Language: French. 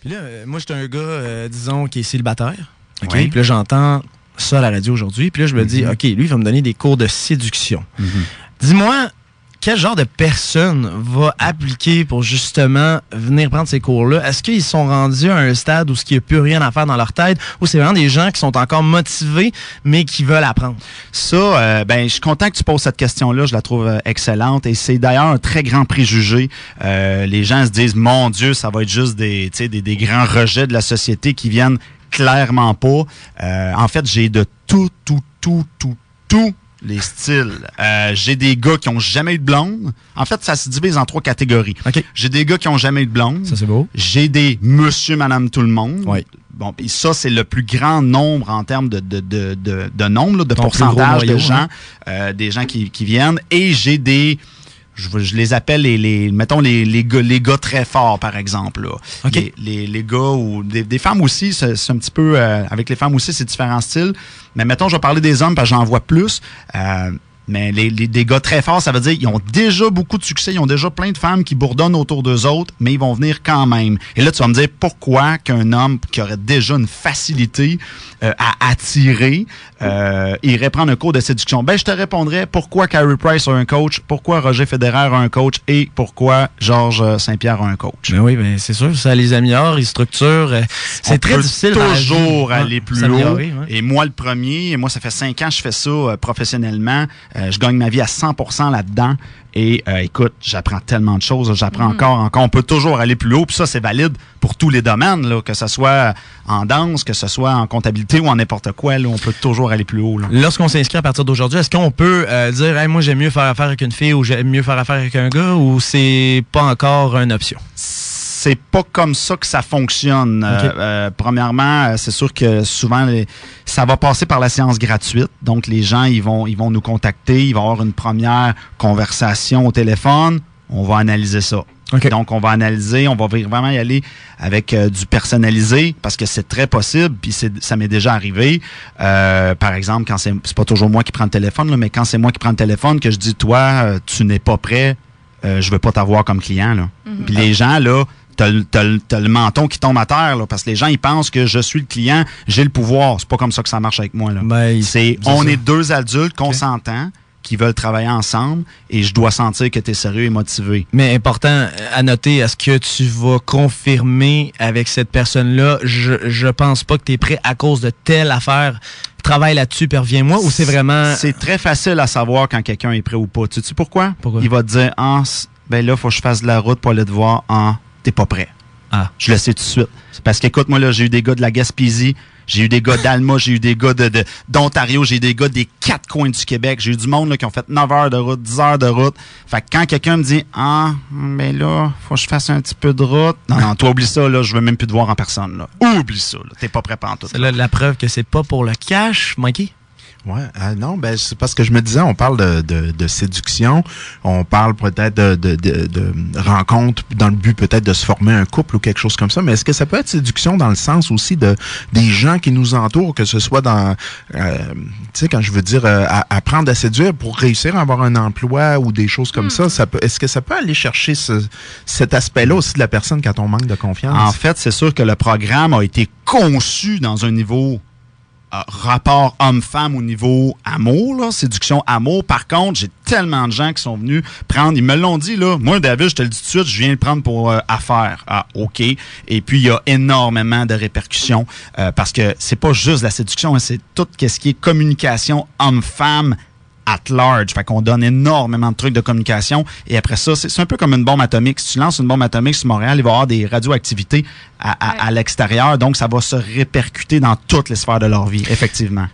Puis là, moi, j'étais un gars, disons, qui est célibataire. OK? Oui. Puis là, j'entends ça à la radio aujourd'hui. Puis là, je me dis, OK, lui, il va me donner des cours de séduction. Dis-moi, quel genre de personne va appliquer pour justement venir prendre ces cours-là? Est-ce qu'ils sont rendus à un stade où il n'y a plus rien à faire dans leur tête, ou c'est vraiment des gens qui sont encore motivés, mais qui veulent apprendre? Ça, je suis content que tu poses cette question-là. Je la trouve excellente. Et c'est d'ailleurs un très grand préjugé. Les gens se disent, mon Dieu, ça va être juste des grands rejets de la société qui viennent clairement pas. En fait, j'ai de tout les styles. J'ai des gars qui ont jamais eu de blonde. En fait, ça se divise en 3 catégories. Okay. J'ai des gars qui ont jamais eu de blonde. Ça, c'est beau. J'ai des monsieur, madame, tout le monde. Oui. Bon, puis ça, c'est le plus grand nombre en termes de nombre, là, de Ton pourcentage plus gros de noyau, gens, des gens qui viennent. Et j'ai des... Je les appelle mettons les gars très forts, par exemple. Là. Okay. Les gars ou des femmes aussi, c'est un petit peu... avec les femmes aussi, c'est différents styles. Mais mettons, je vais parler des hommes parce que j'en vois plus. Mais des gars très forts, ça veut dire qu'ils ont déjà beaucoup de succès, ils ont déjà plein de femmes qui bourdonnent autour d'eux autres, mais ils vont venir quand même. Et là, tu vas me dire pourquoi qu'un homme qui aurait déjà une facilité à attirer irait prendre un cours de séduction. Ben, je te répondrais pourquoi Carey Price a un coach, pourquoi Roger Federer a un coach et pourquoi Georges Saint-Pierre a un coach. Ben oui, ben c'est sûr, ça les améliore, ils structurent. C'est très difficile. Toujours aller plus haut. Ouais. Et moi, le premier, moi, ça fait 5 ans que je fais ça professionnellement. Je gagne ma vie à 100% là-dedans. Et écoute, j'apprends tellement de choses. J'apprends encore. On peut toujours aller plus haut. Puis ça, c'est valide pour tous les domaines, là, que ce soit en danse, que ce soit en comptabilité ou en n'importe quoi. Là, on peut toujours aller plus haut. Là. Lorsqu'on s'inscrit à partir d'aujourd'hui, est-ce qu'on peut dire hey, moi, j'aime mieux faire affaire avec une fille ou j'aime mieux faire affaire avec un gars, ou c'est pas encore une option? C'est pas comme ça que ça fonctionne. Okay. Premièrement, c'est sûr que souvent, ça va passer par la séance gratuite. Donc, les gens, ils vont nous contacter. Ils vont avoir une première conversation au téléphone. On va analyser ça. Okay. Donc, on va analyser. On va vraiment y aller avec du personnalisé parce que c'est très possible. Puis, ça m'est déjà arrivé. Par exemple, quand c'est pas toujours moi qui prends le téléphone, là, mais quand c'est moi qui prends le téléphone, que je dis, toi, tu n'es pas prêt, je veux pas t'avoir comme client. Là. Puis, les gens, là, t'as le menton qui tombe à terre, là, parce que les gens, ils pensent que je suis le client, j'ai le pouvoir. C'est pas comme ça que ça marche avec moi. Là. Ben, on est 2 adultes consentants qui veulent travailler ensemble et je dois sentir que tu es sérieux et motivé. Mais important à noter, est-ce que tu vas confirmer avec cette personne-là, je pense pas que tu es prêt à cause de telle affaire, travaille là-dessus, puis reviens-moi, ou c'est vraiment... C'est très facile à savoir quand quelqu'un est prêt ou pas. Tu sais pourquoi? Pourquoi? Il va te dire, ben là, faut que je fasse de la route pour aller te voir, t'es pas prêt. Je le sais tout de suite. Parce qu'écoute, moi, là, j'ai eu des gars de la Gaspésie, j'ai eu des gars d'Alma, j'ai eu des gars d'Ontario, j'ai eu des gars des 4 coins du Québec, j'ai eu du monde là, qui ont fait 9 heures de route, 10 heures de route. Fait que quand quelqu'un me dit, ben là, faut que je fasse un petit peu de route. Non, toi, oublie ça, là, je veux même plus te voir en personne, là. Oublie ça, là. T'es pas prêt pantoute. C'est là la preuve que c'est pas pour le cash, Mikey? Ouais, non, ben c'est parce que je me disais, on parle de séduction, on parle peut-être de rencontres dans le but peut-être de se former un couple ou quelque chose comme ça, mais est-ce que ça peut être séduction dans le sens aussi des gens qui nous entourent, que ce soit dans, tu sais, quand je veux dire apprendre à séduire pour réussir à avoir un emploi ou des choses comme ça, est-ce que ça peut aller chercher cet aspect-là aussi de la personne quand on manque de confiance? En fait, c'est sûr que le programme a été conçu dans un niveau rapport homme-femme au niveau amour, là, séduction amour. Par contre, j'ai tellement de gens qui sont venus prendre, ils me l'ont dit, là, moi, David, je te le dis tout de suite, je viens le prendre pour affaires. OK. Et puis, il y a énormément de répercussions parce que c'est pas juste la séduction, hein, c'est tout ce qui est communication homme-femme at large. Fait qu'on donne énormément de trucs de communication. Et après ça, c'est un peu comme une bombe atomique. Si tu lances une bombe atomique sur Montréal, il va y avoir des radioactivités à l'extérieur. Donc, ça va se répercuter dans toutes les sphères de leur vie, effectivement.